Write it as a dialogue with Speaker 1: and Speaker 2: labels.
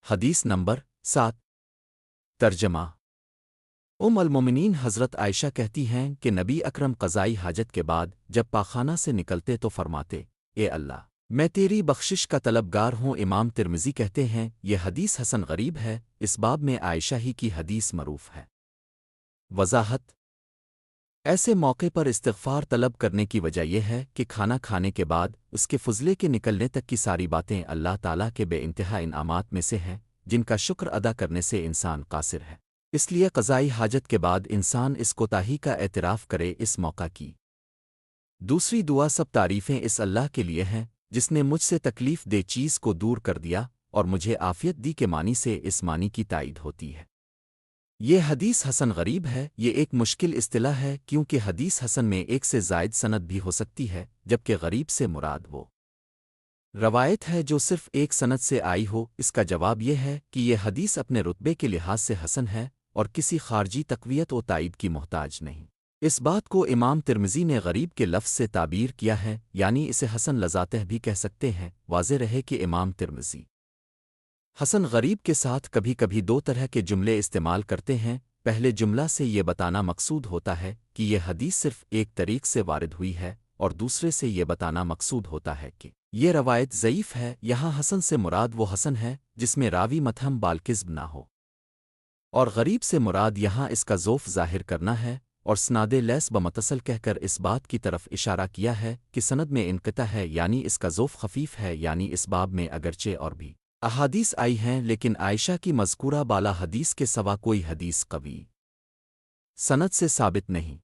Speaker 1: حدیث نمبر 7 ترجمہ المومنین حضرت عائشہ کہتی ہیں کہ نبی اکرم قضائی حاجت کے بعد جب پاخانہ سے نکلتے تو فرماتے، اے اللہ، میں تیری بخشش کا طلبگار ہوں۔ امام ترمذی کہتے ہیں یہ حدیث حسن غریب ہے، اس باب میں عائشہ ہی کی حدیث معروف ہے۔ وضاحت: ایسے موقع پر استغفار طلب کرنے کی وجہ یہ ہے کہ کھانا کھانے کے بعد اس کے فضلے کے نکلنے تک کی ساری باتیں اللہ تعالیٰ کے بے انتہا انعامات میں سے ہیں جن کا شکر ادا کرنے سے انسان قاصر ہے، اس لیے قضائی حاجت کے بعد انسان اس کوتاہی کا اعتراف کرے۔ اس موقع کی دوسری دعا سب تعریفیں اس اللہ کے لیے ہیں جس نے مجھ سے تکلیف دہ چیز کو دور کر دیا اور مجھے عافیت دی کے معنی سے اس معنی کی تائید ہوتی ہے۔ یہ حدیث حسن غریب ہے۔ یہ ایک مشکل اصطلاح ہے کیونکہ حدیث حسن میں ایک سے زائد سند بھی ہو سکتی ہے، جبکہ غریب سے مراد وہ روایت ہے جو صرف ایک سند سے آئی ہو۔ اس کا جواب یہ ہے کہ یہ حدیث اپنے رتبے کے لحاظ سے حسن ہے اور کسی خارجی تقویت و تائید کی محتاج نہیں۔ اس بات کو امام ترمذی نے غریب کے لفظ سے تعبیر کیا ہے، یعنی اسے حسن لذاتہ بھی کہہ سکتے ہیں۔ واضح رہے کہ امام ترمذی حسن غریب کے ساتھ کبھی کبھی دو طرح کے جملے استعمال کرتے ہیں۔ پہلے جملہ سے یہ بتانا مقصود ہوتا ہے کہ یہ حدیث صرف ایک طریق سے وارد ہوئی ہے، اور دوسرے سے یہ بتانا مقصود ہوتا ہے کہ یہ روایت ضعیف ہے۔ یہاں حسن سے مراد وہ حسن ہے جس میں راوی متہم بالکذب نہ ہو، اور غریب سے مراد یہاں اس کا ذوف ظاہر کرنا ہے، اور سناد لیس بمتصل کہہ کر اس بات کی طرف اشارہ کیا ہے کہ سند میں انقطاع ہے، یعنی اس کا ذوف خفیف ہے۔ یعنی اس باب میں اگرچہ اور بھی احادیث آئی ہیں لیکن عائشہ کی مذکورہ بالا حدیث کے سوا کوئی حدیث قوی سند سے ثابت نہیں۔